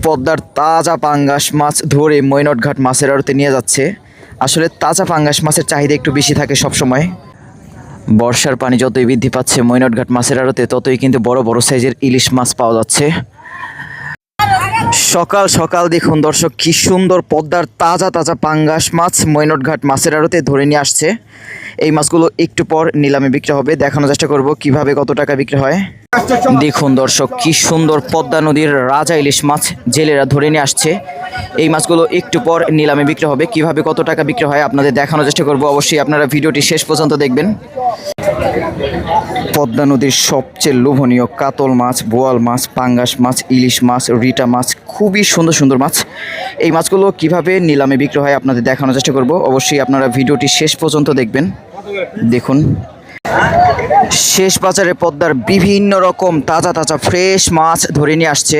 পদ্মার তাজা পাঙ্গাস মাছ ধরে মৈনটঘাট মাছের আড়তে নিয়ে যাচ্ছে। আসলে তাজা পাঙ্গাস মাছের চাহিদা একটু বেশি থাকে সবসময়। বর্ষার পানি যতই বৃদ্ধি পাচ্ছে মৈনটঘাট মাছের আড়তে, ততই কিন্তু বড় বড় সাইজের ইলিশ মাছ পাওয়া যাচ্ছে। সকাল সকাল দেখুন দর্শক, কি সুন্দর পদ্মার তাজা তাজা পাঙ্গাস মাছ মৈনটঘাট মাছের আড়তে ধরে নিয়ে আসছে। এই মাছগুলো একটু পর নিলামে বিক্রি হবে, দেখানোর চেষ্টা করব কিভাবে কত টাকা বিক্রি হয়। দেখুন দর্শক, কি সুন্দর পদ্মা নদীর রাজা ইলিশ মাছ জেলেরা ধরে নিয়ে আসছে। এই মাছগুলো একটু পর নিলামে বিক্রি হবে, কিভাবে কত টাকা বিক্রি হয় আপনাদের দেখানোর চেষ্টা করব। অবশ্যই আপনারা ভিডিওটি শেষ পর্যন্ত দেখবেন। পদ্মা নদীর সবচেয়ে লোভনীয় কাতল মাছ, বোয়াল মাছ, পাঙ্গাস মাছ, ইলিশ মাছ, রিটা মাছ, খুবই সুন্দর সুন্দর মাছ। এই মাছগুলো কিভাবে নিলামে বিক্রি হয় আপনাদের দেখানোর চেষ্টা করব। অবশ্যই আপনারা ভিডিওটি শেষ পর্যন্ত দেখবেন। দেখুন, শেষ বাজারে পদ্মার বিভিন্ন রকম তাজা তাজা ফ্রেশ মাছ ধরে নিয়ে আসছে।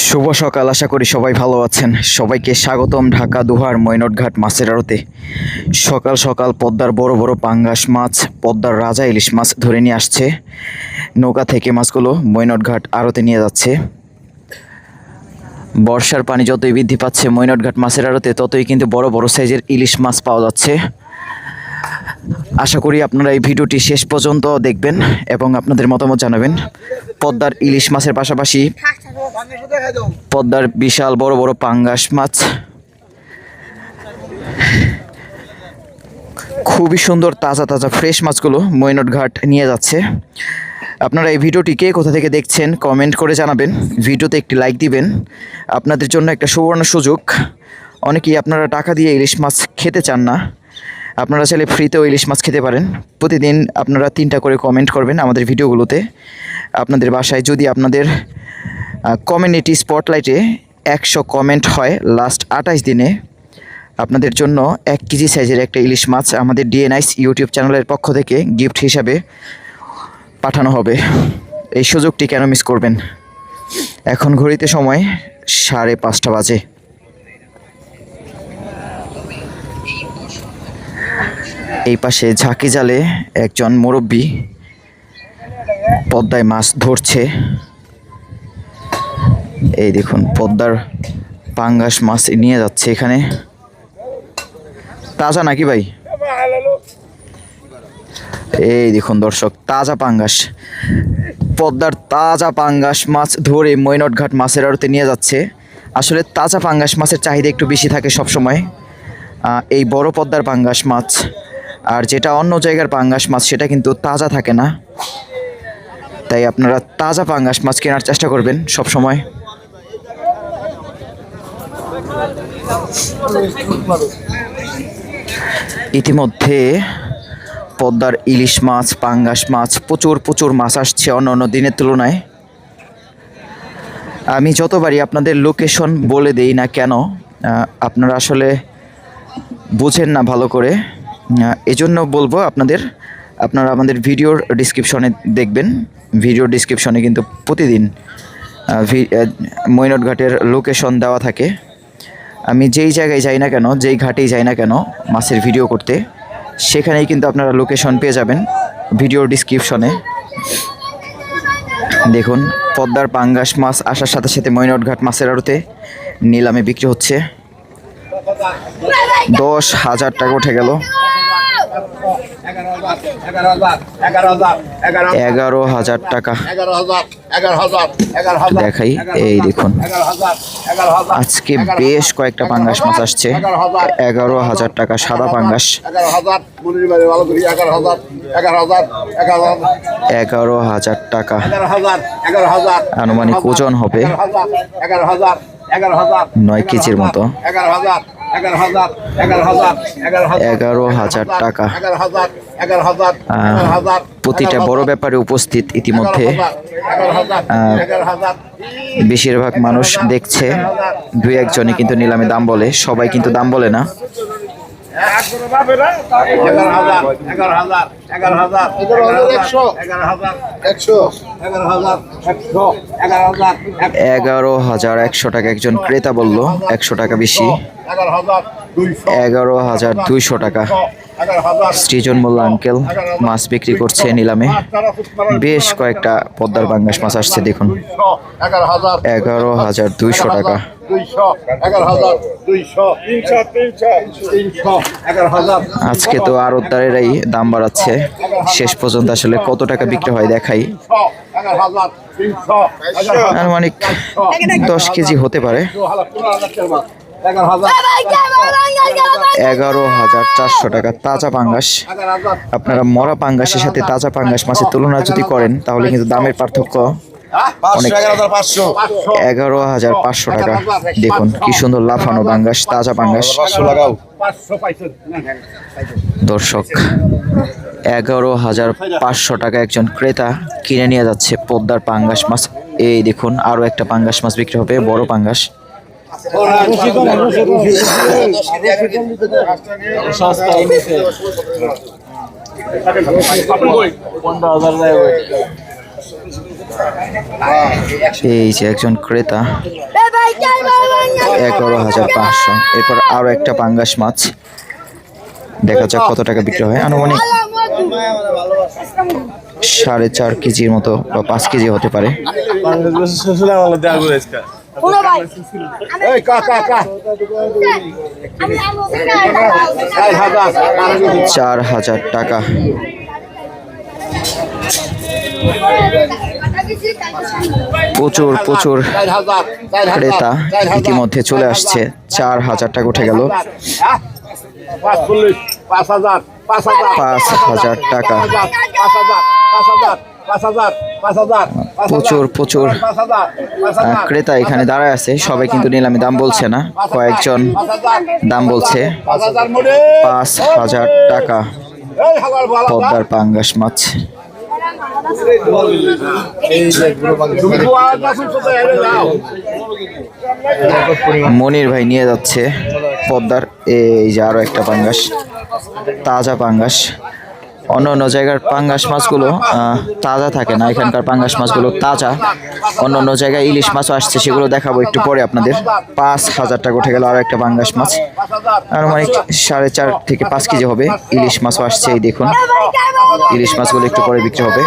শুভ সকাল, আশা করি সবাই ভালো আছেন। সবাইকে স্বাগতম ঢাকা দুহার মৈনটঘাট মাছের আড়তে। সকাল সকাল পদ্মার বড় বড় পাঙ্গাস মাছ, পদ্মার রাজা ইলিশ মাছ ধরে নিয়ে আসছে। নৌকা থেকে মাছগুলো মৈনটঘাট আড়তে নিয়ে যাচ্ছে। বর্ষার পানি যতই বৃদ্ধি পাচ্ছে মৈনটঘাট মাছের আড়তে, ততই কিন্তু বড় বড় সাইজের ইলিশ মাছ পাওয়া যাচ্ছে। আশা করি আপনারা এই ভিডিওটি শেষ পর্যন্ত দেখবেন এবং আপনাদের মতামত জানাবেন। পদ্মার ইলিশ মাছের পাশাপাশি পদ্মার বিশাল বড় বড় পাঙ্গাস মাছ, খুবই সুন্দর তাজা তাজা ফ্রেশ মাছগুলো মৈনটঘাট নিয়ে যাচ্ছে। আপনারা এই ভিডিওটি কে কোথা থেকে দেখছেন কমেন্ট করে জানাবেন। ভিডিওতে একটি লাইক দিবেন। আপনাদের জন্য একটা সুবর্ণ সুযোগ। অনেকেই আপনারা টাকা দিয়ে ইলিশ মাছ খেতে চান না, আপনারা চাইলে ফ্রিতেও ইলিশ মাছ খেতে পারেন। প্রতিদিন আপনারা 3টা করে কমেন্ট করবেন আমাদের ভিডিওগুলোতে। আপনাদের বাসায় যদি আপনাদের কমিউনিটি স্পটলাইটে 100 কমেন্ট হয় লাস্ট 28 দিনে, আপনাদের জন্য 1 কেজি সাইজের একটা ইলিশ মাছ আমাদের ডিএনআইস ইউটিউব চ্যানেলের পক্ষ থেকে গিফট হিসাবে পাঠানো হবে। এই সুযোগটি কেন মিস করবেন? এখন ঘড়িতে সময় 5:30 বাজে। এই পাশে ঝাঁকি জালে একজন মুরব্বি পদ্মায় মাছ ধরছে। এই দেখুন, পদ্মার পাঙ্গাস মাছ নিয়ে যাচ্ছে এখানে। তাজা নাকি ভাই? এই দেখুন দর্শক, তাজা পাঙ্গাস, পদ্মার তাজা পাঙ্গাস মাছ ধরে মৈনটঘাট মাছের আড়তে নিয়ে যাচ্ছে। আসলে তাজা পাঙ্গাস মাছের চাহিদা একটু বেশি থাকে সবসময়। এই বড় পদ্মার পাঙ্গাস মাছ আর যেটা অন্য জায়গার পাঙ্গাস মাছ, সেটা কিন্তু তাজা থাকে না। তাই আপনারা তাজা পাঙ্গাস মাছ কেনার চেষ্টা করবেন সব সময়। ইতিমধ্যে পদ্মার ইলিশ মাছ, পাঙ্গাস মাছ, প্রচুর প্রচুর মাছ আসছে অন্য অন্য দিনের তুলনায়। আমি যতবারই আপনাদের লোকেশন বলে দেই না কেন, আপনারা আসলে বুঝেন না ভালো করে। এজন্য বলবো আপনারা আমাদের ভিডিওর ডিসক্রিপশনে দেখবেন। ভিডিওর ডিসক্রিপশনে কিন্তু প্রতিদিন মৈনটঘাটের লোকেশন দেওয়া থাকে। আমি যেই জায়গায় যাই না কেন, যেই ঘাটেই যাই না কেন মাছের ভিডিও করতে, সেখানেই কিন্তু আপনারা লোকেশন পেয়ে যাবেন ভিডিওর ডিসক্রিপশনে। দেখুন, পদ্মার পাঙ্গাস মাছ আসার সাথে সাথে মৈনটঘাট মাছের আড়তে নিলামে বিক্রি হচ্ছে। 10,000 টাকা উঠে গেল। 11,000 টাকা দেখাই। এই দেখুন, আজকে বেশ কয়েকটা পাঙ্গাস মাছ আসছে। 11,000 টাকা সাদা পাঙ্গাস। 11,000 টাকা আনুমানিক ওজন হবে 9 কেজির মতো। 11,000 টাকা। প্রতিটা বড় ব্যাপারে উপস্থিত ইতিমধ্যে। বেশিরভাগ মানুষ দেখছে, 2-1 জনে কিন্তু নিলামে দাম বলে, সবাই কিন্তু দাম বলে না। 11,100 টাকা একজন ক্রেতা বলল, 100 টাকা বেশি। 11,200 টাকা। সৃজন মোল্লা আঙ্কেল মাছ বিক্রি করছে নিলামে। বেশ কয়েকটা পদ্মার পাঙ্গাস মাছ আসছে দেখুন, 11,200 টাকা। আজকে তো আড়তদারেরাই দাম বাড়াচ্ছে, শেষ পর্যন্ত আসলে কত টাকা বিক্রি হয় দেখাই। আনুমানিক 10 কেজি হতে পারে। 11,400 টাকা তাজা পাঙ্গাস। আপনারা মরা পাঙ্গাসের সাথে তাজা পাঙ্গাস মাছের তুলনা যদি করেন তাহলে কিন্তু দামের পার্থক্য অনেক। 11,500 টাকা। দেখুন কি সুন্দর লাফানো পাঙ্গাস, তাজা পাঙ্গাস। দর্শক 11,500 টাকা একজন ক্রেতা কিনে নিয়ে যাচ্ছে পদ্মার পাঙ্গাস মাছ। এই দেখুন আরো একটা পাঙ্গাস মাছ বিক্রি হবে, বড় পাঙ্গাস। এই যে একজন ক্রেতা 11,500। এরপর আরো একটা পাঙ্গাস মাছ, দেখা যাক কত টাকা বিক্রি হয়। আনুমানিক 4.5 কেজির মতো বা 5 কেজি হতে পারে। 4,000 টাকা। প্রচুর প্রচুর ক্রেতা ইতিমধ্যে চলে আসছে। 4,000 টাকা উঠে গেল। 5,000 টাকা। প্রচুর প্রচুর ক্রেতা এখানে দাঁড়ায় আছে, সবাই কিন্তু নিলামে দাম বলছে না, কয়েকজন দাম বলছে। 5,000 টাকা পদ্মার পাঙ্গাস মাছ। মনির ভাই নিয়ে যাচ্ছে পদ্মার এই যে আরো একটা পাঙ্গাস, তাজা পাঙ্গাস। অন্য অন্য জায়গার পাঙ্গাস মাছগুলো তাজা থাকে না, এখানকার পাঙ্গাস মাছগুলো তাজা। অন্য অন্য জায়গায় ইলিশ মাছও আসছে, সেগুলো দেখাবো একটু পরে আপনাদের। 5,000 টাকা উঠে গেল আরো একটা পাঙ্গাস মাছ। আনুমানিক 4.5 থেকে 5 কেজি হবে। ইলিশ মাছও আসছে, এই দেখুন ইলিশ মাছগুলো একটু পরে বিক্রি হবে।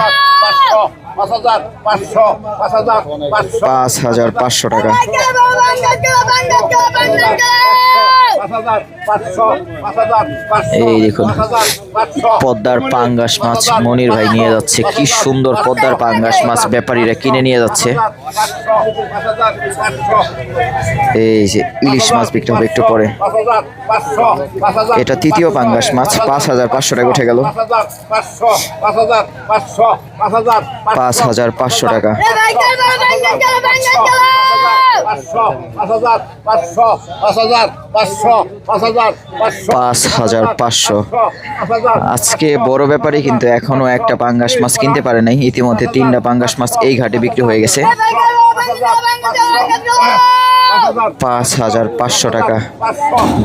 5,500 টাকা। এই দেখুন পদ্মার পাঙ্গাস মাছ মনির ভাই নিয়ে যাচ্ছে। কি সুন্দর পদ্মার পাঙ্গাস মাছ ব্যাপারীরা কিনে নিয়ে যাচ্ছে। এই যে ইলিশ মাছ বিক্রি হবে একটু পরে। এটা তৃতীয় পাঙ্গাস মাছ। 5,500 টাকা উঠে গেল। 5,500 টাকা। 5,500। আজকে বড় ব্যাপারী কিন্তু এখনো একটা পাঙ্গাস মাছ কিনতে পারে নাই। ইতিমধ্যে 3টা পাঙ্গাস মাছ এই ঘাটে বিক্রি হয়ে গেছে। 5,500 টাকা।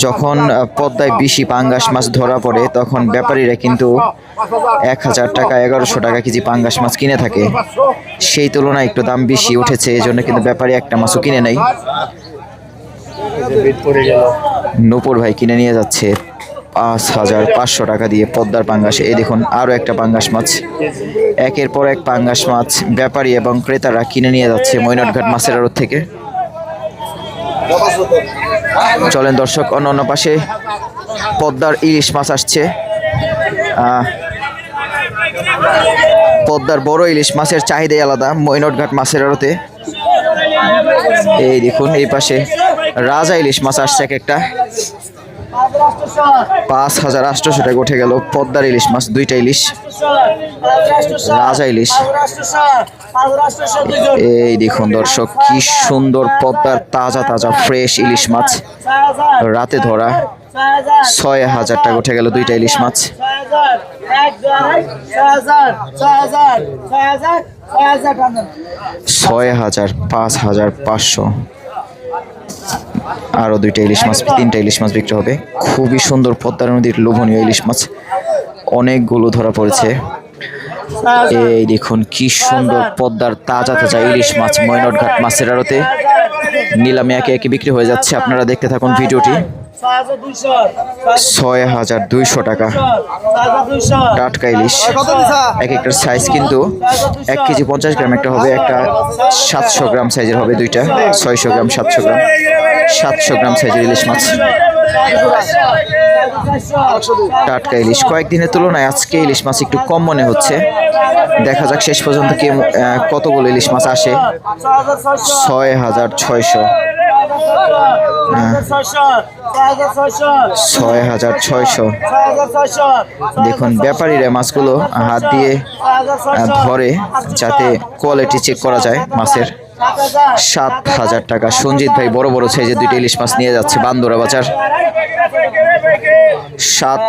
যখন পদ্মায় বেশি পাঙ্গাস মাছ ধরা পড়ে তখন ব্যাপারীরা কিন্তু 1,000 টাকা 1,100 টাকা কেজি পাঙ্গাস মাছ কিনে থাকে। সেই তুলনায় একটু দাম বেশি উঠেছে, এই জন্য কিন্তু ব্যাপারী একটা মাছও কিনে নেই। নূপুর ভাই কিনে নিয়ে যাচ্ছে 5,500 টাকা দিয়ে পদ্মার পাঙ্গাস। এই দেখুন আরো একটা পাঙ্গাস মাছ। একের পর এক পাঙ্গাস মাছ ব্যাপারী এবং ক্রেতারা কিনে নিয়ে যাচ্ছে মৈনটঘাট মাছের আড়ত থেকে। চলেন দর্শক অন্য অন্য পাশে পদ্মার ইলিশ মাছ আসছে। পদ্মার বড় ইলিশ মাছের চাহিদাই আলাদা মৈনটঘাট মাছের আড়তে। এই দেখুন এই পাশে রাজা ইলিশ মাছ আসছে এক একটা। 5,800 টাকা উঠে গেল পদ্মার ইলিশ মাছ, 2টা ইলিশ রাজা ইলিশ। এই দেখুন দর্শক কি সুন্দর পদ্মার তাজা তাজা ফ্রেশ ইলিশ মাছ, রাতে ধরা। 6,000 টাকা উঠে গেল 2টা ইলিশ মাছ। 6,000, 5,500। আরো 2টা ইলিশ মাছ, 3টা ইলিশ মাছ বিক্রি হবে। খুবই সুন্দর পদ্মার নদীর লোভনীয় ইলিশ মাছ, অনেকগুলো ধরা পড়েছে। এই দেখুন কি সুন্দর পদ্মার তাজা তাজা ইলিশ মাছ মৈনটঘাট মাছের আড়তে নিলামে একে একে বিক্রি হয়ে যাচ্ছে। আপনারা দেখতে থাকুন ভিডিওটি। 6,200 টাকা। টাটকা ইলিশ, এক একটার সাইজ কিন্তু 1 কেজি 50 গ্রাম একটা হবে, একটা 700 গ্রাম সাইজের হবে, দুইটা 600 গ্রাম 700 গ্রাম সাইজের ইলিশ মাছ। টাটকা ইলিশ, কয়েকদিনের তুলনায় আজকে ইলিশ মাছ একটু কম মনে হচ্ছে। দেখা যাক শেষ পর্যন্ত কি কতগুলো ইলিশ মাছ আসে। 6,600, 6,600। দেখুন ব্যাপারীরা মাছগুলো হাত দিয়ে ধরে যাতে কোয়ালিটি চেক করা যায় মাছের। 7,000 টাকা। সঞ্জিত ভাই বড় বড় সাইজের দুইটা ইলিশ মাছ নিয়ে যাচ্ছে বান্দরা বাজার। 7।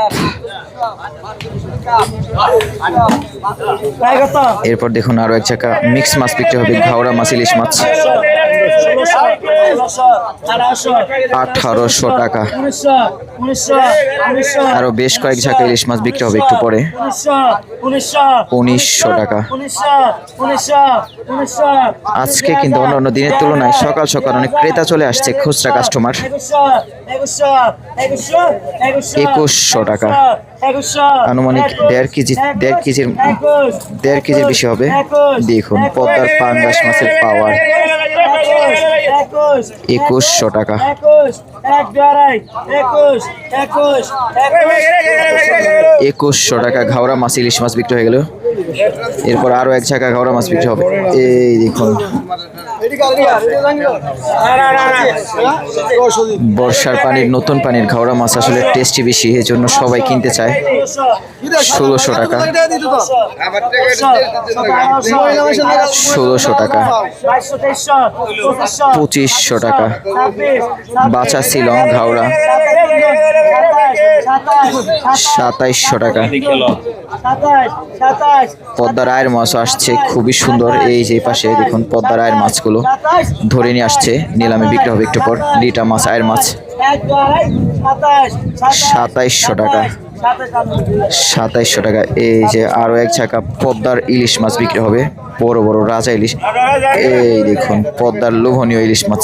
এরপর দেখুন আরো এক চাকা মিক্স মাছ বিক্রি হবে, ঘাওড়া মাছ, ইলিশ মাছ। 1,800 টাকা। আরো বেশ কয়েক ঝাঁকা ইলিশ মাছ বিক্রি হবে একটু পরে। 1,900 টাকা। আজকে কিন্তু অন্যান্য দিনের তুলনায় সকাল সকাল অনেক ক্রেতা চলে আসছে, খুচরা কাস্টমার। 2,100 টাকা। আনুমানিক 1.5 কেজির বেশি হবে। দেখুন পদ্মার পাঙ্গাস মাছের পাওয়ার। 2,100 টাকা। 2,100 টাকা ঘাওড়া মাছ, ইলিশ মাছ বিক্রি হয়ে গেল। এরপর আরো এক ঝাঁকা ঘাওড়া মাছ বিক্রি হবে। এই দেখুন বর্ষার পানির, নতুন পানির ঘাওড়া মাছ আসলে টেস্টি বেশি, এই জন্য সবাই কিনতে চায়। 1,600 টাকা। 1,600 টাকা। 2,500 টাকা। বাচা শিলং ঘাওড়া। 2,700 টাকা। পদ্মার আয়ের মাছ আসছে খুবই সুন্দর। এই যে পাশে দেখুন পদ্মার আয়ের মাছগুলো ধরে নিয়ে আসছে, নিলামে বিক্রি হবে একটু পর। লিটা মাছ, আয়ের মাছ। 2,700 টাকা। 2,700 টাকা। এই যে আরো এক ঝাঁকা পদ্মার ইলিশ মাছ বিক্রি হবে, বড় বড় রাজা ইলিশ। এই দেখুন পদ্মার লোভনীয় ইলিশ মাছ।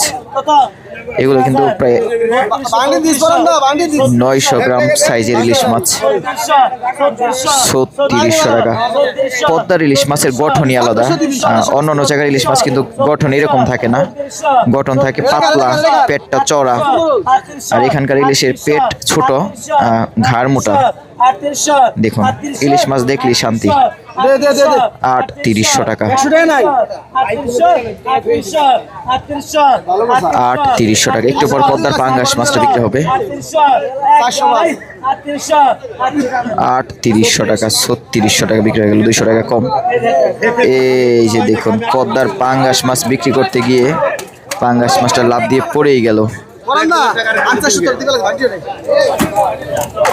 এগুলো কিন্তু প্রায় 900 গ্রাম সাইজের ইলিশ মাছ। 3,600 টাকা। পদ্মার ইলিশ মাছের গঠনই আলাদা। অন্যান্য জায়গার ইলিশ মাছ কিন্তু গঠন এরকম থাকে না, গঠন থাকে পাতলা, পেটটা চড়া। আর এখানকার ইলিশের পেট ছোট, ঘাড় মোটা। দেখুন ইলিশ মাছ দেখলেই শান্তি। 3,800 টাকা। 3,800 টাকা। একটু পর পদ্মার পাঙ্গাস মাছটা বিক্রি হবে। 3,800 টাকা। 3,600 টাকা বিক্রি হয়ে গেল, 200 টাকা কম। এই যে দেখুন পদ্মার পাঙ্গাস মাছ বিক্রি করতে গিয়ে পাঙ্গাস মাছটা লাভ দিয়ে পড়েই গেল।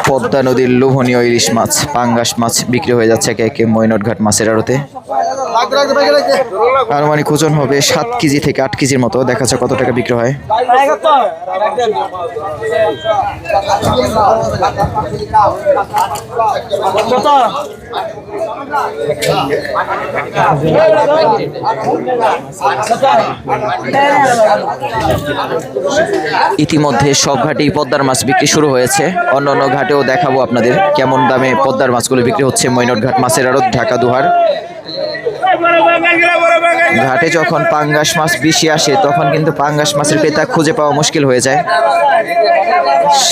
পদ্মা নদীর লোভনীয় ইলিশ মাছ, পাঙ্গাস মাছ বিক্রি হয়ে যাচ্ছে একে একে মৈনটঘাট মাছের আড়তে। আনুমানিক ওজন হবে 7 কেজি থেকে 8 কেজির মতো। দেখা যাচ্ছে কত টাকা বিক্রি হয়। ইতিমধ্যে সব ঘাটেই পদ্মার মাছ বিক্রি শুরু হয়েছে। অন্যান্য ঘাটেও দেখাবো আপনাদের কেমন দামে পদ্মার মাছগুলো বিক্রি হচ্ছে। মৈনটঘাট মাছের আড়ত, ঢাকা দুহার। ঘাটে যখন পাঙ্গাস মাছ বেশি আসে তখন কিন্তু পাঙ্গাস মাছের ক্রেতা খুঁজে পাওয়া মুশকিল হয়ে যায়।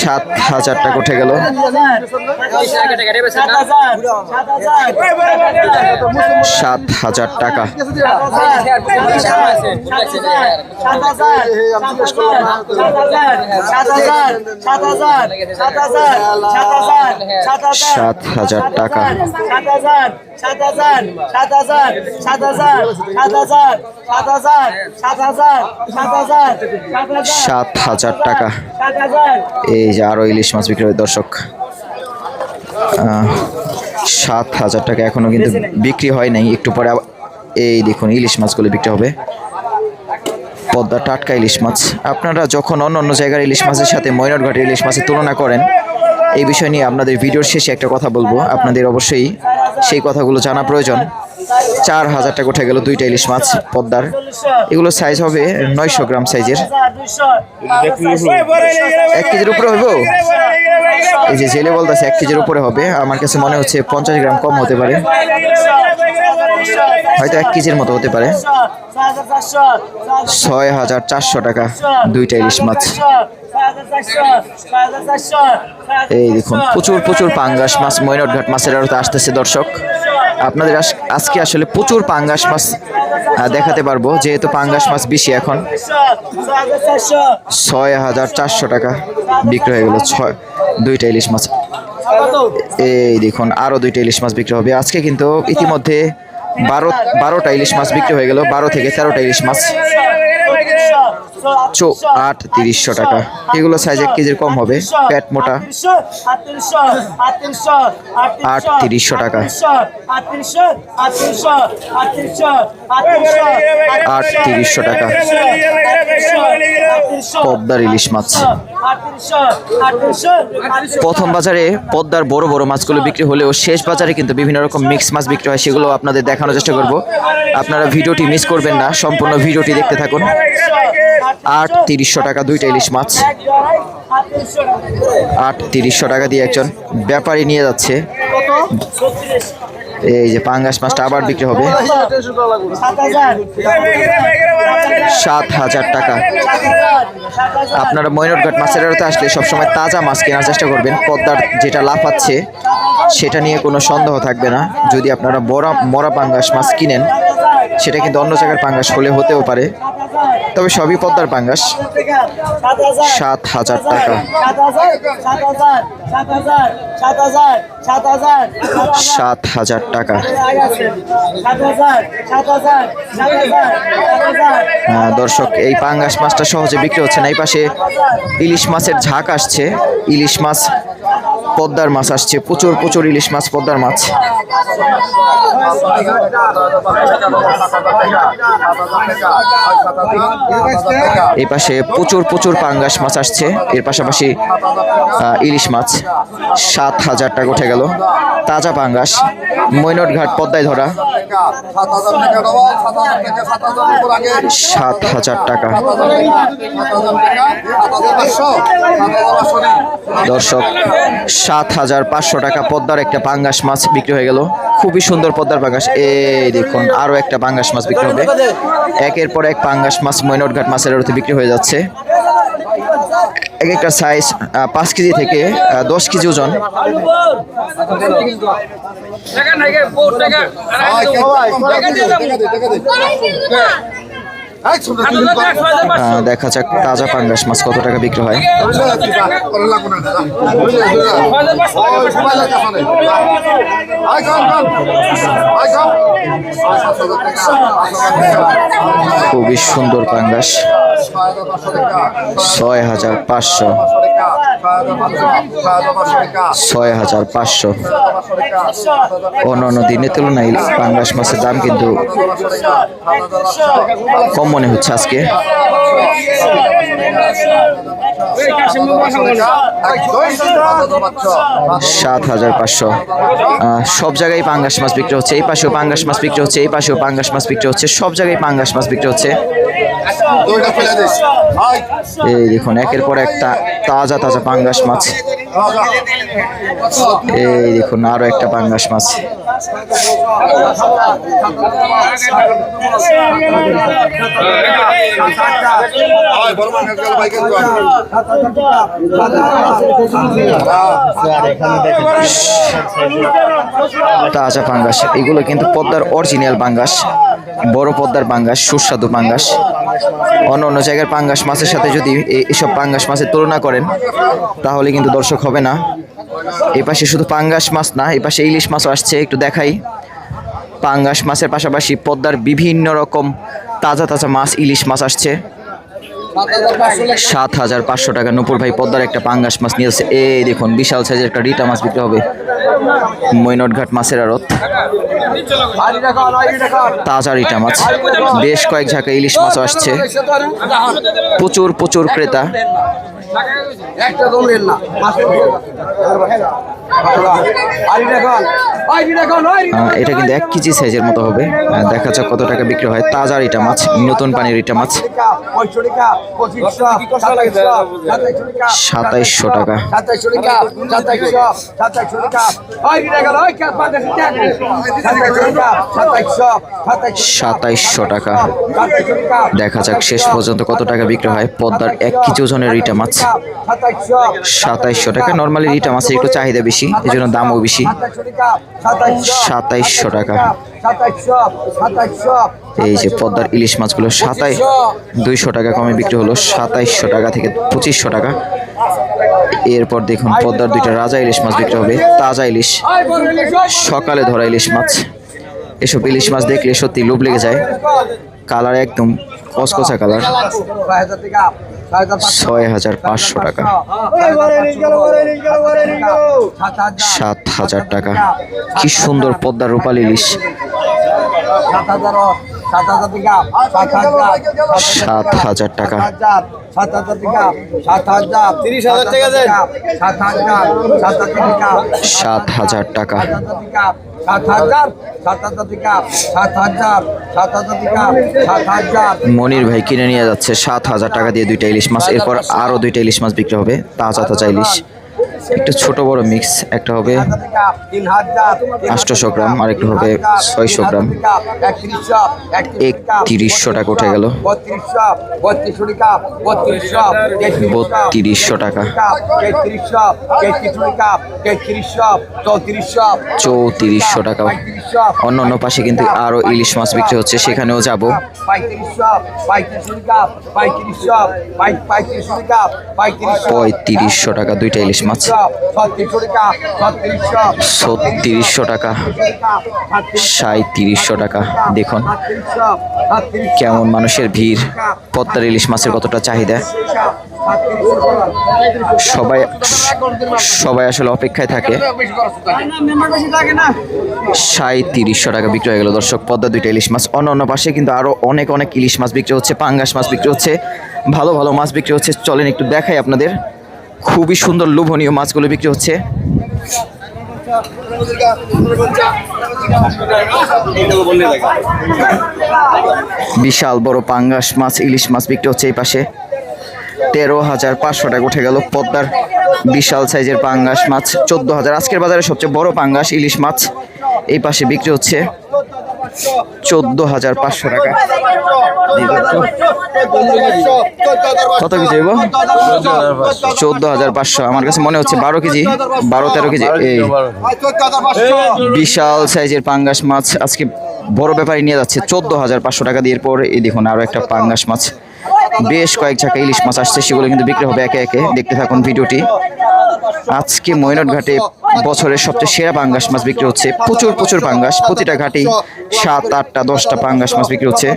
7,000 টাকা উঠে গেল। 7,000 টাকা। 7,000 টাকা। 7,000 টাকা। এই যে আরো ইলিশ মাছ বিক্রি হয় দর্শক। 7,000 টাকা এখনো কিন্তু বিক্রি হয় নাই, একটু পরে এই দেখুন ইলিশ মাছগুলো বিক্রি হবে। পদ্মা টাটকা ইলিশ মাছ। আপনারা যখন অন্য জায়গার ইলিশ মাছের সাথে মৈনটঘাটের ইলিশ মাছের তুলনা করেন, এই বিষয় নিয়ে আপনাদের ভিডিওর শেষে একটা কথা বলবো, আপনাদের অবশ্যই সেই কথাগুলো জানা প্রয়োজন। 4,000 টাকা উঠে গেল দুইটা ইলিশ মাছ পদ্মার। এগুলো সাইজ হবে 900 গ্রাম সাইজের। 1 কেজির উপরে হইব? এই যে জেলে বলতেছে 1 কেজির উপরে হবে, আমার কাছে মনে হচ্ছে 50 গ্রাম কম হতে পারে, হয়তো 1 কেজির মতো হতে পারে। 6,400 টাকা দুইটা ইলিশ মাছ। এই দেখুন প্রচুর প্রচুর পাঙ্গাস মাছ মৈনটঘাট মাছের আড়তে আসতেছে দর্শক। আপনাদের আজকে আসলে প্রচুর পাঙ্গাস মাছ দেখাতে পারবো, যেহেতু পাঙ্গাস মাছ বেশি এখন। 6,400 টাকা বিক্রি হয়ে গেল দুইটা ইলিশ মাছ। এই দেখুন আরো দুইটা ইলিশ মাছ বিক্রি হবে আজকে, কিন্তু ইতিমধ্যে 12টা ইলিশ মাছ বিক্রি হয়ে গেল, 12 থেকে 13টা ইলিশ মাছ। 3800 টাকা। এগুলো সাইজ 1 কেজির কম হবে, পেট মোটা। 3800 টাকা। 3800 টাকা পদ্মার ইলিশ মাছ। প্রথম বাজারে পদ্মার বড় বড় মাছগুলো বিক্রি হলেও শেষ বাজারে কিন্তু বিভিন্ন রকম মিক্স মাছ বিক্রি হয়, সেগুলো আপনাদের দেখানোর চেষ্টা করব। আপনারা ভিডিওটি মিস করবেন না, সম্পূর্ণ ভিডিওটি দেখতে থাকুন। 3800 টাকা দুইটা ইলিশ মাছ। 3800 টাকা দিয়ে একজন ব্যাপারী নিয়ে যাচ্ছে। এই যে পাঙ্গাস মাছটা আবার বিক্রি হবে 7,000 টাকা। আপনারা মৈনটঘাট মাছের আড়তে আসলে সবসময় তাজা মাছ কেনার চেষ্টা করবেন। পদ্মার যেটা লাফাচ্ছে সেটা নিয়ে কোনো সন্দেহ থাকবে না। যদি আপনারা মরা পাঙ্গাস মাছ কিনেন, সেটা কিন্তু অন্য জায়গার পাঙ্গাস হলে হতেও পারে, তবে সবই পদ্মার পাঙ্গাস। 7,000 টাকা। 7,000 টাকা। দর্শক এই পাঙ্গাস মাছটা সহজে বিক্রি হচ্ছে না। এই পাশে ইলিশ মাছের ঝাঁক আসছে, ইলিশ মাছ পদ্মার মাছ আসছে, প্রচুর প্রচুর ইলিশ মাছ পদ্মার মাছ। এই পাশে প্রচুর প্রচুর পাঙ্গাস মাছ আসছে, এর পাশাপাশি ইলিশ মাছ। 7,000 টাকা উঠে গেল তাজা পাঙ্গাস, মৈনটঘাট পদ্মায় ধরা। 7,000 টাকা। দর্শক 7,500 টাকা পদ্মার একটা পাঙ্গাস মাছ বিক্রি হয়ে গেল, খুবই সুন্দর পদ্মার পাঙ্গাস। এই দেখুন আরো একটা পাঙ্গাস মাছ বিক্রি হবে, একের পর এক পাঙ্গাস মাছ মৈনটঘাট মাছের আড়তে বিক্রি হয়ে যাচ্ছে। এক একটা সাইজ 5 কেজি থেকে 10 কেজি ওজন। দেখা যাক তাজা পাঙ্গাস মাছ কত টাকা বিক্রি হয়। খুবই সুন্দর পাঙ্গাস। 6,500। 6,500। অন্যান্য দিনের তুলনায় পাঙ্গাস মাছের দাম কিন্তু কম মনে হচ্ছে আজকে। 7,500। সব জায়গায় পাঙ্গাস মাছ বিক্রি হচ্ছে, এই পাশেও পাঙ্গাস মাছ বিক্রি হচ্ছে, এই পাশেও পাঙ্গাস মাছ বিক্রি হচ্ছে, সব জায়গায় পাঙ্গাস মাছ বিক্রি হচ্ছে। এই দেখুন একের পর একটা তাজা তাজা পাঙ্গাস মাছ। এই দেখুন আরো একটা পাঙ্গাস মাছ। তাজা পাঙ্গাস, এগুলো কিন্তু পদ্মার অরিজিনাল পাঙ্গাস, বড় পদ্মার পাঙ্গাস, সুস্বাদু পাঙ্গাস। অন্য অন্য জায়গার পাঙ্গাস মাছের সাথে যদি এসব পাঙ্গাস মাছের তুলনা করেন তাহলে কিন্তু দর্শক হবে না। এই পাশে শুধু পাঙ্গাস মাছ না, এই পাশে ইলিশ মাছও আসছে, একটু দেখাই। পাঙ্গাস মাছের পাশাপাশি পদ্মার বিভিন্ন রকম তাজা তাজা মাছ, ইলিশ মাছ আসছে। 7,500 টাকা নূপুর ভাই পদ্মার একটা পাঙ্গাস মাছ নিয়ে আসছে। এই দেখুন বিশাল সাইজের একটা রিটা মাছ বিক্রি হবে মৈনটঘাট মাছের আড়ত। তাজা রিটা মাছ, বেশ কয়েক ঝাঁকা ইলিশ মাছও আসছে, প্রচুর প্রচুর ক্রেতা। এটা কিন্তু 1 কেজি সাইজের মতো হবে। দেখা যাক কত টাকা বিক্রি হয়। তাজা রিটা মাছ, নতুন পানির রিটা মাছ 2700 টাকা। 2700 টাকা। দেখা যাক শেষ পর্যন্ত কত টাকা বিক্রি হয়। পদ্মার 1 কেজি ওজনের রিটা মাছ 2700 টাকা। নর্মালি রিটা মাছের একটু চাহিদা বেশি, এই জন্য দামও বেশি। 2700 টাকা। এই যে পদ্মার ইলিশ মাছগুলো 200 টাকা কমে বিক্রি হলো, 2700 টাকা থেকে 2500 টাকা। এরপর দেখুন পদ্মার 2টা রাজা ইলিশ মাছ বিক্রি হবে। তাজা ইলিশ, সকালে ধরা ইলিশ মাছ। এসব ইলিশ মাছ দেখলে সত্যি লোভ লেগে যায়। কালার একদম কসকসা কালার। 6500 টাকা। 7000 টাকা। কি সুন্দর পদ্মার রূপালী ইলিশ। 7000 টাকা। 7000 টাকা। মনির ভাই কিনে নিয়ে যাচ্ছে 7000 টাকা দিয়ে 2টা ইলিশ মাছ। এরপর আরো 2টা ইলিশ মাছ বিক্রি হবে, তাজা তাজা ইলিশ। একটু ছোট বড় মিক্স, একটা হবে 800 গ্রাম আর একটা হবে 600 গ্রাম। 3100 টাকা উঠে গেল। 3200 টাকা। 3400 টাকা। অন্য অন্য পাশে কিন্তু আরো ইলিশ মাছ বিক্রি হচ্ছে, সেখানেও যাব। 3500 টাকা 2টা ইলিশ মাছ। 3600 টাকা। 3700 টাকা। দেখুন কেমন মানুষের ভিড়। পদ্মার ইলিশ মাছের কতটা চাহিদা। সবাই আসলে অপেক্ষায় থাকে। 3700 টাকা বিক্রি হয়ে গেল দর্শক পদ্মা 2টা ইলিশ মাছ। অন্য অন্য পাশে কিন্তু আরো অনেক অনেক ইলিশ মাছ বিক্রি হচ্ছে, পাঙ্গাস মাছ বিক্রি হচ্ছে, ভালো ভালো মাছ বিক্রি হচ্ছে। চলেন একটু দেখাই আপনাদের। খুবই সুন্দর লোভনীয় মাছগুলো বিক্রি হচ্ছে। বিশাল বড় পাঙ্গাস মাছ, ইলিশ মাছ বিক্রি হচ্ছে এই পাশে। 13500 টাকা উঠে গেল পদ্মার বিশাল সাইজের পাঙ্গাস মাছ। 14000 আজকের বাজারে সবচেয়ে বড় পাঙ্গাস ইলিশ মাছ এই পাশে বিক্রি হচ্ছে 14500 টাকা। কত কেজি হইব? 14500। আমার কাছে মনে হচ্ছে 12 কেজি, 12-13 কেজি। এই বিশাল সাইজের পাঙ্গাস মাছ আজকে বড় ব্যাপারী নিয়ে যাচ্ছে 14500 টাকা দিয়ে। এরপর এই দেখুন আরো একটা পাঙ্গাস মাছ। বেশ কয়েক জায়গায় ইলিশ মাছ আসছে, সেগুলো কিন্তু বিক্রি হবে একে একে। দেখতে থাকুন ভিডিওটি। আজকে ময়নট ঘাটে বছরের সবচেয়ে সেরা পাঙ্গাস মাছ বিক্রি হচ্ছে। প্রচুর প্রচুর পাঙ্গাস, প্রতিটা ঘাটেই 7, 8টা, 10টা পাঙ্গাস মাছ বিক্রি হচ্ছে।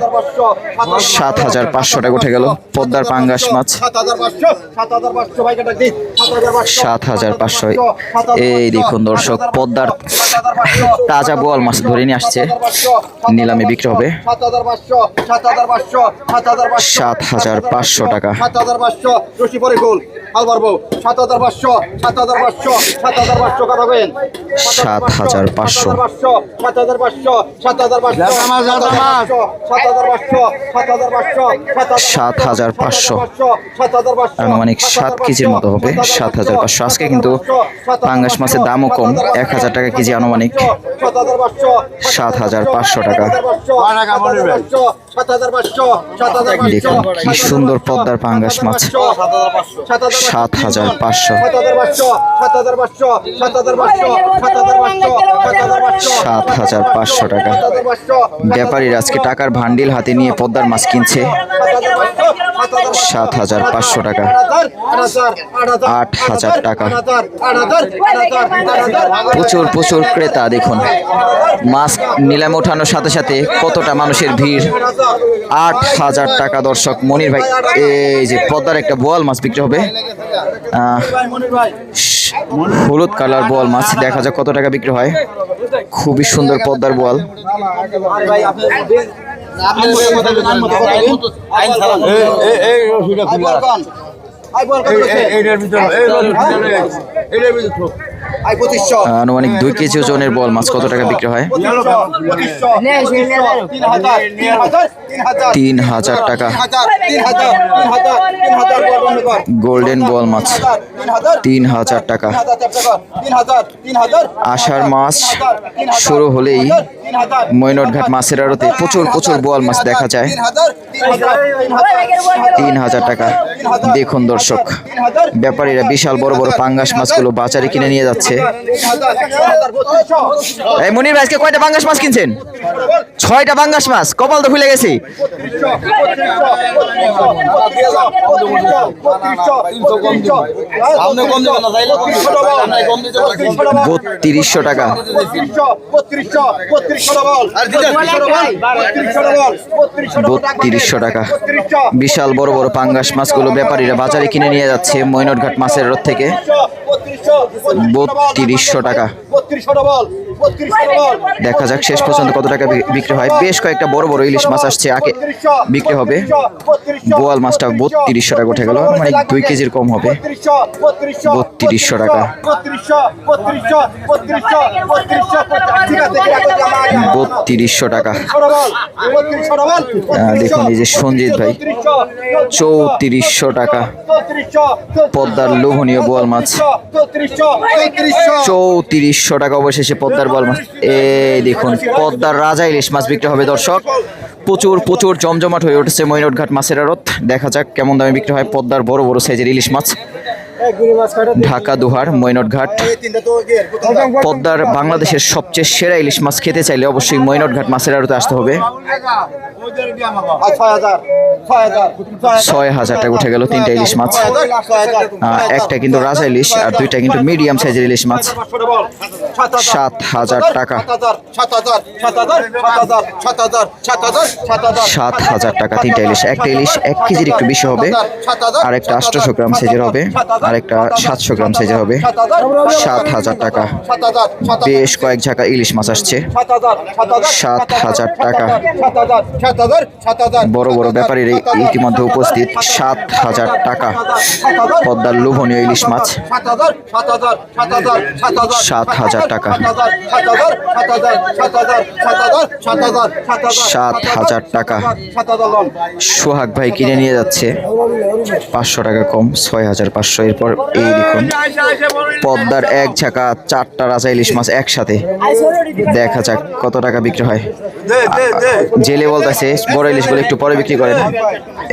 7500 টাকা উঠে গেল পদ্মার পাঙ্গাস মাছ। 7500। এই দেখুন দর্শক পদ্মার তাজা বোয়াল মাছ ধরে নিয়ে আসছে, নিলামে বিক্রি হবে 7500 টাকা। 7500 আনুমানিক 7 কেজির মতো হবে। 7500। আজকে কিন্তু পাঙ্গাস মাছের দামও কম, 1000 টাকা কেজি আনুমানিক। 7500 টাকা। দেখুন কি সুন্দর পদ্মার পাঙ্গাস মাছ। 7500। 7500 টাকা। ব্যাপারীরা আজকে টাকার ভান্ডিল হাতে নিয়ে পদ্মার মাছ কিনছে। 7500 টাকা। 8000 টাকা। প্রচুর প্রচুর ক্রেতা। দেখুন মাছ নিলামে ওঠানোর সাথে সাথে কতটা মানুষের ভিড়। 8000 টাকা দর্শক। মনির ভাই এই যে পদ্মার একটা বোয়াল মাছ বিক্রি হবে, হলুদ কালার বোয়াল মাছ। দেখা যাক কত টাকা বিক্রি হয়। খুবই সুন্দর পদ্মার বোয়াল। আনুমানিক 2 কেজি ওজনের বোয়াল মাছ কত টাকা বিক্রি হয়? 3000 টাকা। গোল্ডেন বোয়াল মাছ 3000 টাকা। আষাঢ় মাস শুরু হলেই মৈনটঘাট মাছের আড়তে প্রচুর বোয়াল মাছ দেখা যায়। 3000 টাকা। দেখুন দর্শক, ব্যাপারীরা বিশাল বড় বড় পাঙ্গাস মাছগুলো বাজারে কিনে নিয়ে যাচ্ছে। এই মনির ভাই, আজকে কয়টা পাঙ্গাস মাছ কিনছেন? 6টা পাঙ্গাস মাছ। কপাল তো খুলে গেছে। 3200 টাকা। বিশাল বড় বড় পাঙ্গাস মাছগুলো ব্যাপারীরা বাজারে কিনে নিয়ে যাচ্ছে মৈনটঘাট মাছের আড়ত থেকে। 3200 টাকা। দেখা যাক শেষ পর্যন্ত কত টাকা বিক্রি হয়। বেশ কয়েকটা বড় বড় ইলিশ মাছ আসছে, আগে বিক্রি হবে। বোয়াল মাছটা 3200 টাকা উঠে গেল, মানে 2 কেজির কম হবে। 3200 টাকা। 3200 টাকা। দেখুন এই যে সঞ্জিত ভাই, 3400 টাকা। পদ্মার লোভনীয় বোয়াল মাছ 3400 টাকা। অবশেষে পদ্মার বোয়াল মাছ, এই দেখুন পদ্মার রাজা ইলিশ মাছ বিক্রি হবে দর্শক। প্রচুর জমজমাট হয়ে উঠেছে মৈনটঘাট মাছের আড়ত। দেখা যাক কেমন দামে বিক্রি হয় পদ্মার বড় বড় সাইজের ইলিশ মাছ। ঢাকা দুহার মৈনটঘাট। পদ্মার বাংলাদেশের সবচেয়ে সেরা ইলিশ মাছ খেতে চাইলে অবশ্যই মৈনটঘাট মাছের আড়তে আসতে হবে। 6000 টাকা উঠে গেল 3টা ইলিশ মাছ। একটা কিন্তু রাজা ইলিশ আর 2টা কিন্তু মিডিয়াম সাইজের ইলিশ মাছ। 7000 টাকা। 7000 টাকা 3টা ইলিশ। একটা ইলিশ 1 কেজির একটু বেশি হবে, আর একটা 800 গ্রাম সাইজের হবে, আর একটা 700 গ্রাম সাইজের হবে। 7000 টাকা। বেশ কয়েক ঝাঁকা ইলিশ মাছ আসছে। 7000 টাকা। বড় বড় ব্যাপারীর ইতিমধ্যে উপস্থিত। 7000 টাকা পদ্মার লোভনীয় ইলিশ মাছ। 7000 টাকা। 7000 টাকা। সোহাগ ভাই কিনে নিয়ে যাচ্ছে 500 টাকা কম, 6500। এরপর এই দেখুন পদ্মার এক ঝাঁকা 4টা রাজা ইলিশ মাছ একসাথে। দেখা যাক কত টাকা বিক্রি হয়। জেলে বলতেছে বড় ইলিশগুলো একটু পরে বিক্রি করেন,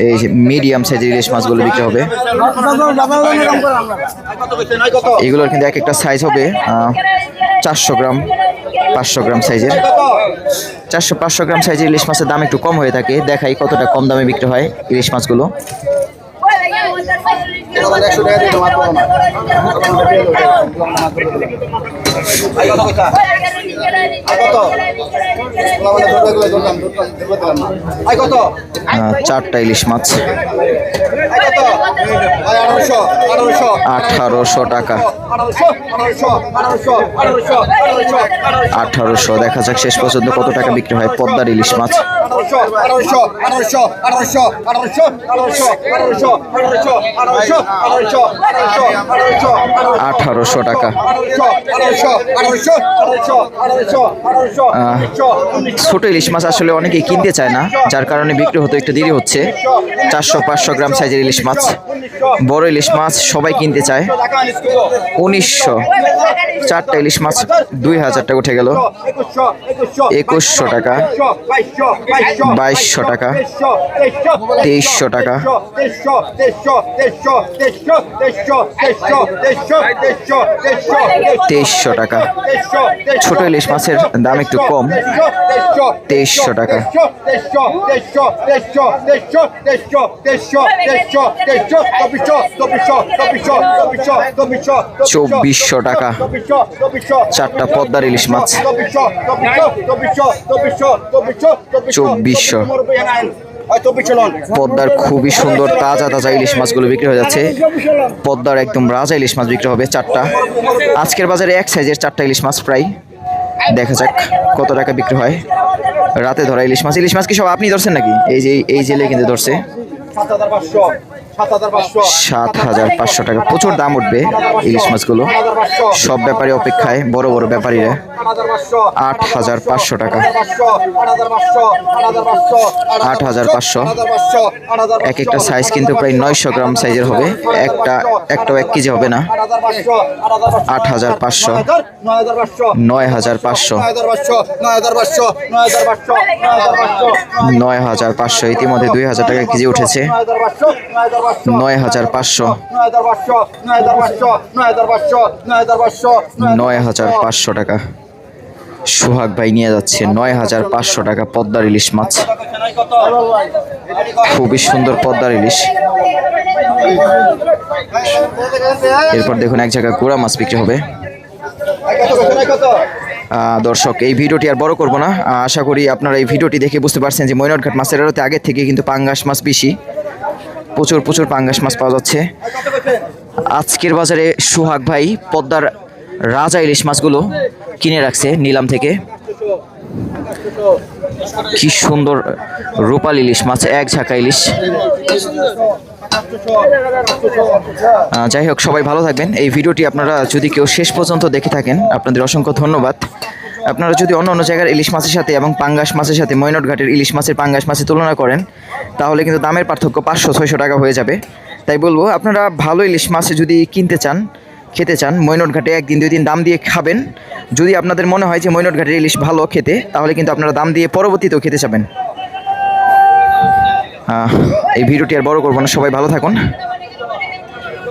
এই যে মিডিয়াম সাইজের ইলিশ মাছগুলো বিক্রি হবে। এগুলোর কিন্তু এক একটা সাইজ হবে 400 গ্রাম 500 গ্রাম সাইজের। 400-500 গ্রাম সাইজের ইলিশ মাছের দাম একটু কম হয়ে থাকে। দেখাই কতটা কম দামে বিক্রি হয় ইলিশ মাছগুলো। চারটা ইলিশ মাছ 1800 টাকা। 1800। দেখা যাক শেষ পর্যন্ত কত টাকা বিক্রি হয় পদ্মার ইলিশ মাছ। 1800 টাকা। ছোট ইলিশ মাছ আসলে অনেকেই কিনতে চায় না, যার কারণে বিক্রি হতে একটু দেরি হচ্ছে। 400-500 গ্রাম সাইজের ইলিশ মাছ। বড় ইলিশ মাছ সবাই কিনতে চায়। 1900। 4টা ইলিশ মাছ 2000 টাকা উঠে গেল। 2100 টাকা। 2200 টাকা। 2300 টাকা। 2300 টাকা। ছোট ইলিশ মাছের দাম একটু কম, 2300 টাকা। 2400 টাকা। 4টা পদ্মার ইলিশ মাছ 2400। পদ্মার খুবই সুন্দর তাজা ইলিশ মাছগুলো বিক্রি হয়ে যাচ্ছে। পদ্মার একদম রাজা ইলিশ মাছ বিক্রি হবে 4টা। আজকের বাজারে এক সাইজের 4টা ইলিশ মাছ প্রায়। দেখা যাক কত টাকা বিক্রি হয়। রাতে ধরা ইলিশ মাছ কি সব আপনি ধরছেন নাকি? এই জেলে কিন্তু ধরছে। 7,500 টাকা। প্রচুর দাম উঠবে ইলিশ মাছগুলো, সব ব্যাপারী অপেক্ষায়, বড় বড় ব্যাপারীরা। 8,500 টাকা, 8,500। এক একটা সাইজ কিন্তু প্রায় 900 গ্রাম সাইজের হবে, একটাও 1 কেজি হবে না। 8,500, 9,500, 9,500। ইতিমধ্যে 2,000 টাকা কেজি উঠেছে। 9,500, 9,500 টাকা। সোহাগ ভাই নিয়ে যাচ্ছে 9,500 টাকা পদ্মার ইলিশ মাছ। খুবই সুন্দর পদ্মার ইলিশ। এরপর দেখুন এক জায়গায় গুড়া মাছ বিক্রি হবে। দর্শক, এই ভিডিওটি আর বড় করব না। আশা করি আপনারা এই ভিডিওটি দেখে বুঝতে পারছেন যে মৈনটঘাট মাছের আড়তে আগের থেকে কিন্তু পাঙ্গাস মাছ বেশি, প্রচুর পাঙ্গাস মাছ পাওয়া যাচ্ছে। আজকের বাজারে সোহাগ ভাই পদ্মার রাজা ইলিশ মাছগুলো কিনে রাখছে নিলাম থেকে। কি সুন্দর রূপালী ইলিশ মাছ, এক ঝাঁকা ইলিশ। যাই হোক, সবাই ভালো থাকবেন। এই ভিডিওটি আপনারা যদি কেউ শেষ পর্যন্ত দেখে থাকেন, আপনাদের অসংখ্য ধন্যবাদ। আপনারা যদি অন্য জায়গার ইলিশ মাছের সাথে এবং পাঙ্গাস মাছের সাথে মৈনটঘাটের ইলিশ মাছের পাঙ্গাস মাছের তুলনা করেন, তাহলে কিন্তু দামের পার্থক্য 500-600 টাকা হয়ে যাবে। তাই বলবো, আপনারা ভালো ইলিশ মাছ যদি কিনতে চান, খেতে চান, মৈনটঘাটে 1 দিন 2 দিন দাম দিয়ে খাবেন। যদি আপনাদের মনে হয় যে মৈনটঘাটের ইলিশ ভালো খেতে, তাহলে কিন্তু আপনারা দাম দিয়ে পরবর্তীতেও খেতে যাবেন। এই ভিডিওটি আর বড় করবো না, সবাই ভালো থাকুন।